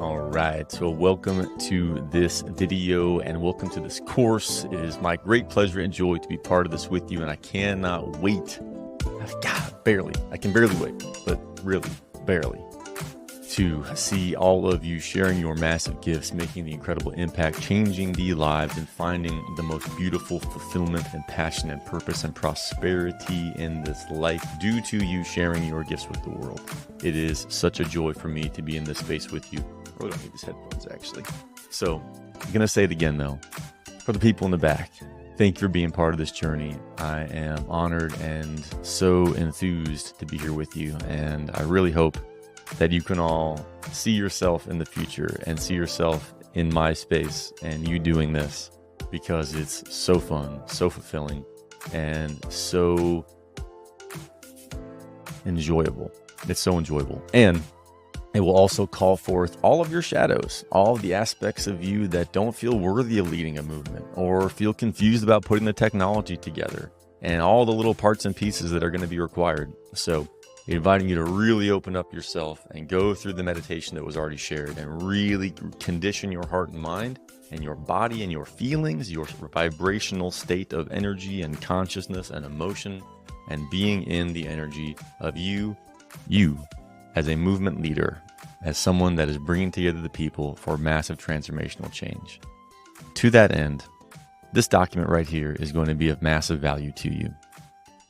All right, so welcome to this video and welcome to this course. It is my great pleasure and joy to be part of this with you, and I cannot wait. I can barely wait, but really, barely, to see all of you sharing your massive gifts, making the incredible impact, changing the lives, and finding the most beautiful fulfillment and passion and purpose and prosperity in this life due to you sharing your gifts with the world. It is such a joy for me to be in this space with you. I really don't need these headphones, actually. So I'm going to say it again, though. For the people in the back, thank you for being part of this journey. I am honored and so enthused to be here with you. And I really hope that you can all see yourself in the future and see yourself in my space and you doing this, because it's so fun, so fulfilling, and so enjoyable. It's so enjoyable. And it will also call forth all of your shadows, all of the aspects of you that don't feel worthy of leading a movement or feel confused about putting the technology together, and all the little parts and pieces that are going to be required. So inviting you to really open up yourself and go through the meditation that was already shared and really condition your heart and mind and your body and your feelings, your vibrational state of energy and consciousness and emotion, and being in the energy of you as a movement leader, as someone that is bringing together the people for massive transformational change. To that end, this document right here is going to be of massive value to you.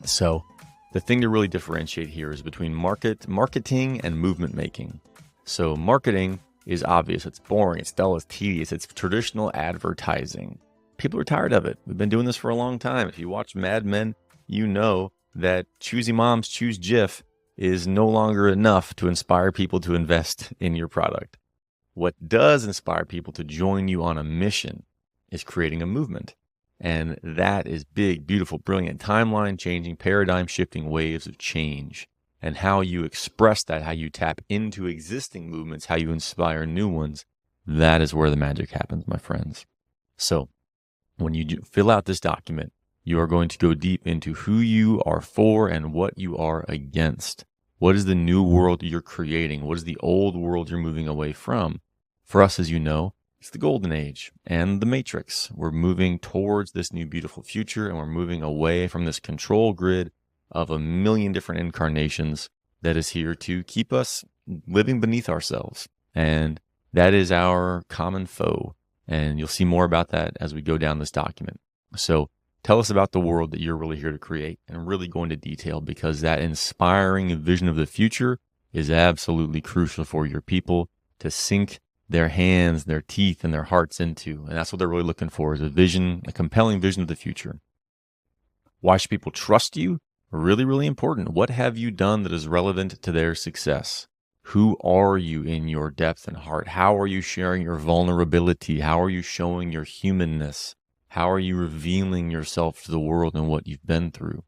So the thing to really differentiate here is between marketing and movement making. So marketing is obvious. It's boring. It's dull. It's tedious. It's traditional advertising. People are tired of it. We've been doing this for a long time. If you watch Mad Men, you know that choosy moms choose Jif is no longer enough to inspire people to invest in your product. What does inspire people to join you on a mission is creating a movement. And that is big, beautiful, brilliant, timeline changing, paradigm shifting waves of change. And how you express that, how you tap into existing movements, how you inspire new ones, that is where the magic happens, my friends. So when you fill out this document, you are going to go deep into who you are for and what you are against. What is the new world you're creating? What is the old world you're moving away from? For us, as you know, it's the golden age and the matrix. We're moving towards this new beautiful future, and we're moving away from this control grid of a million different incarnations that is here to keep us living beneath ourselves. And that is our common foe. And you'll see more about that as we go down this document. So tell us about the world that you're really here to create, and really go into detail, because that inspiring vision of the future is absolutely crucial for your people to sink their hands, their teeth, and their hearts into. And that's what they're really looking for, is a vision, a compelling vision of the future. Why should people trust you? Really, really important. What have you done that is relevant to their success? Who are you in your depth and heart? How are you sharing your vulnerability? How are you showing your humanness? How are you revealing yourself to the world and what you've been through?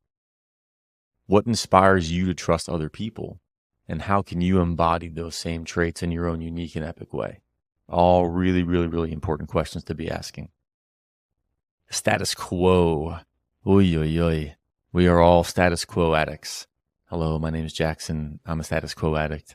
What inspires you to trust other people? And how can you embody those same traits in your own unique and epic way? All really, really, really important questions to be asking. Status quo. Oy, oy, oy. We are all status quo addicts. Hello, my name is Jackson. I'm a status quo addict.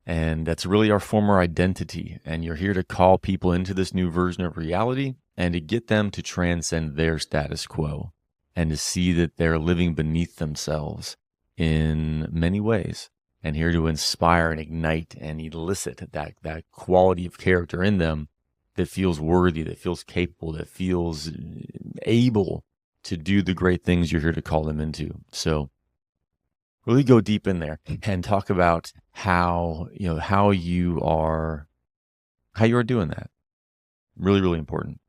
And that's really our former identity. And you're here to call people into this new version of reality and to get them to transcend their status quo and to see that they're living beneath themselves in many ways. And here to inspire and ignite and elicit that quality of character in them that feels worthy, that feels capable, that feels able to do the great things you're here to call them into. So really go deep in there and talk about how you are doing that. Really, really important.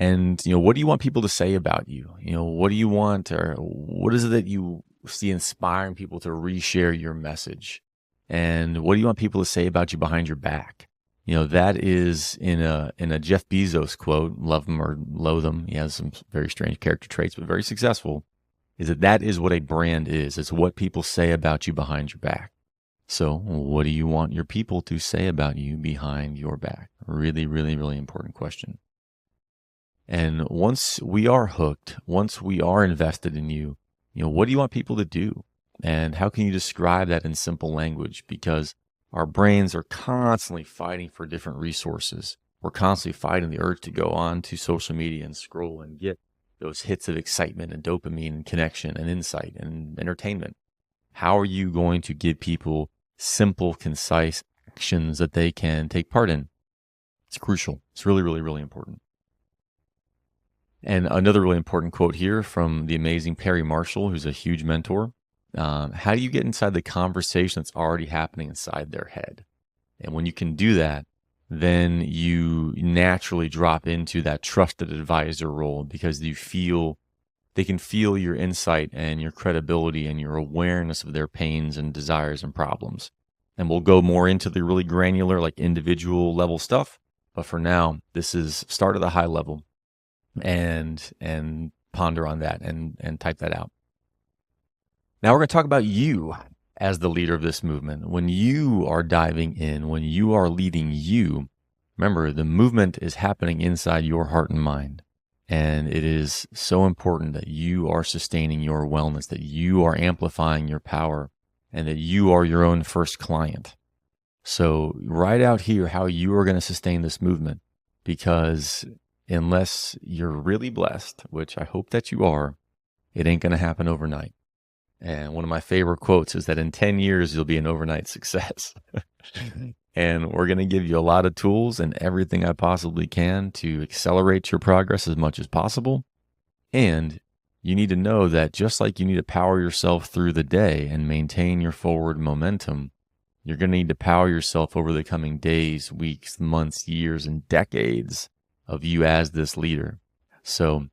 And, what do you want people to say about you? What do you want, or what is it that you see inspiring people to reshare your message? And what do you want people to say about you behind your back? That is in a Jeff Bezos quote, love him or loathe him. He has some very strange character traits, but very successful, is that is what a brand is. It's what people say about you behind your back. So what do you want your people to say about you behind your back? Really, really, really important question. And once we are hooked, once we are invested in you, what do you want people to do? And how can you describe that in simple language? Because Our brains are constantly fighting for different resources. We're constantly fighting the urge to go on to social media and scroll and get those hits of excitement and dopamine and connection and insight and entertainment. How are you going to give people simple, concise actions that they can take part in? It's crucial. It's really, really, really important. And another really important quote here from the amazing Perry Marshall, who's a huge mentor. How do you get inside the conversation that's already happening inside their head? And when you can do that, then you naturally drop into that trusted advisor role because they can feel your insight and your credibility and your awareness of their pains and desires and problems. And we'll go more into the really granular, like individual level stuff. But for now, this is start at the high level and ponder on that and type that out. Now we're going to talk about you as the leader of this movement. When you are diving in, when you are leading you, remember the movement is happening inside your heart and mind. And it is so important that you are sustaining your wellness, that you are amplifying your power, and that you are your own first client. So write out here how you are going to sustain this movement, because unless you're really blessed, which I hope that you are, it ain't going to happen overnight. And one of my favorite quotes is that in 10 years, you'll be an overnight success. And we're going to give you a lot of tools and everything I possibly can to accelerate your progress as much as possible. And you need to know that just like you need to power yourself through the day and maintain your forward momentum, you're going to need to power yourself over the coming days, weeks, months, years, and decades of you as this leader. So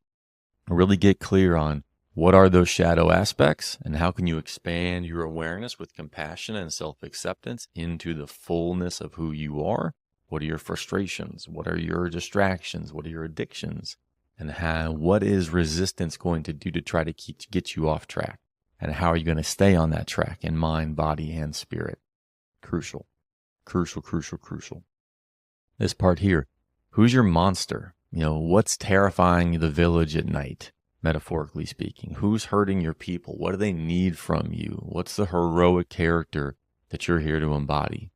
really get clear on what are those shadow aspects and how can you expand your awareness with compassion and self-acceptance into the fullness of who you are? What are your frustrations? What are your distractions? What are your addictions? And what is resistance going to do to try to get you off track? And how are you going to stay on that track in mind, body, and spirit? Crucial, crucial, crucial, crucial. This part here, who's your monster? What's terrifying the village at night? Metaphorically speaking, who's hurting your people? What do they need from you? What's the heroic character that you're here to embody?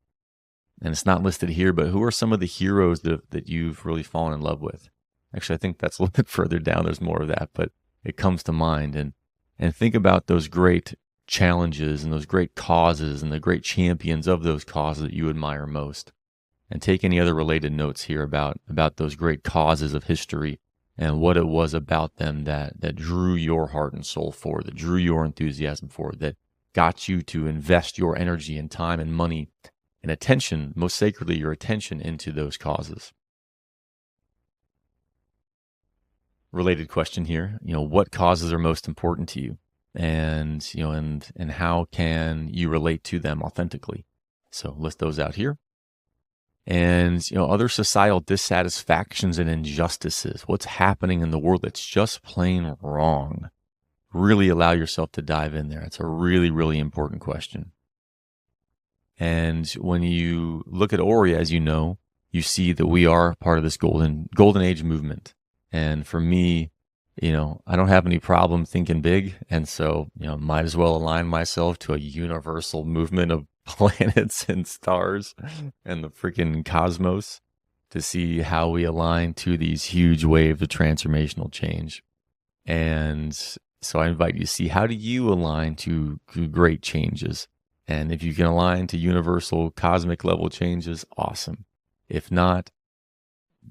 And it's not listed here, but who are some of the heroes that you've really fallen in love with? Actually, I think that's a little bit further down. There's more of that, but it comes to mind. And think about those great challenges and those great causes and the great champions of those causes that you admire most. And take any other related notes here about those great causes of history and what it was about them that drew your heart and soul forward, that drew your enthusiasm forward, that got you to invest your energy and time and money and attention, most sacredly your attention, into those causes. Related question here, what causes are most important to you? And how can you relate to them authentically? So list those out here. And, other societal dissatisfactions and injustices, what's happening in the world that's just plain wrong. Really allow yourself to dive in there. It's a really, really important question. And when you look at Ori, as you know, you see that we are part of this golden age movement. And for me, I don't have any problem thinking big. And so, might as well align myself to a universal movement of planets and stars and the freaking cosmos to see how we align to these huge waves of transformational change. And so I invite you to see, how do you align to great changes? And if you can align to universal cosmic level changes, awesome. If not,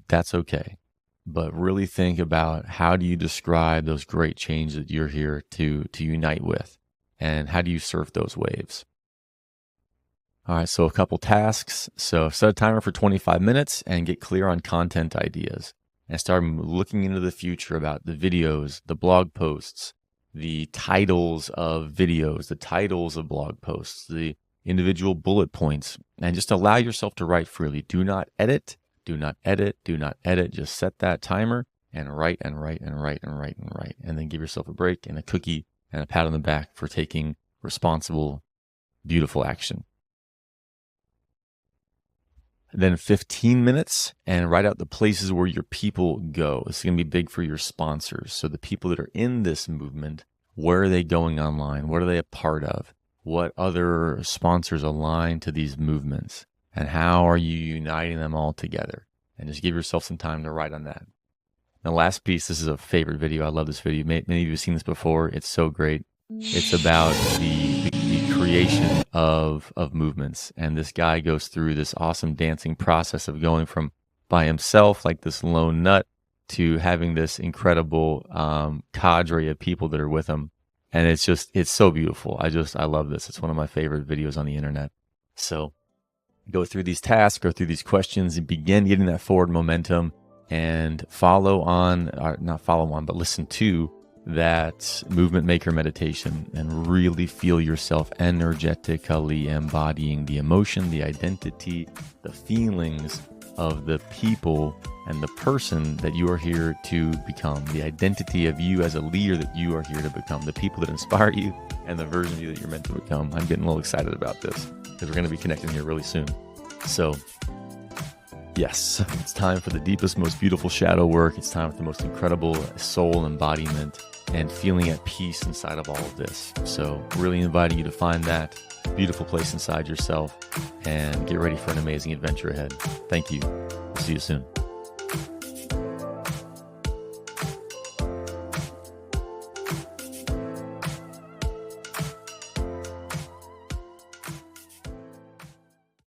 that's okay. But really think about, how do you describe those great changes that you're here to unite with? And how do you surf those waves? All right, so a couple tasks. So set a timer for 25 minutes and get clear on content ideas. And start looking into the future about the videos, the blog posts, the titles of videos, the titles of blog posts, the individual bullet points, and just allow yourself to write freely. Do not edit, do not edit, do not edit. Just set that timer and write and write and write and write and write. And then give yourself a break and a cookie and a pat on the back for taking responsible, beautiful action. Then 15 minutes and write out the places where your people go. This is going to be big for your sponsors. So the people that are in this movement, where are they going online? What are they a part of? what other sponsors align to these movements, and how are you uniting them all together? And just give yourself some time to write on that. The last piece, this is a favorite video. I love this video. Many of you have seen this before. It's so great. It's about the creation of movements. And this guy goes through this awesome dancing process of going from by himself, like this lone nut, to having this incredible cadre of people that are with him. And it's so beautiful. I love this. It's one of my favorite videos on the internet. So go through these tasks, go through these questions, and begin getting that forward momentum, and listen to that movement maker meditation and really feel yourself energetically embodying the emotion, the identity, the feelings of the people and the person that you are here to become, the identity of you as a leader that you are here to become, the people that inspire you, and the version of you that you're meant to become. I'm getting a little excited about this because we're going to be connecting here really soon. So yes, it's time for the deepest, most beautiful shadow work. It's time for the most incredible soul embodiment and feeling at peace inside of all of this. So really inviting you to find that beautiful place inside yourself and get ready for an amazing adventure ahead. Thank you. See you soon.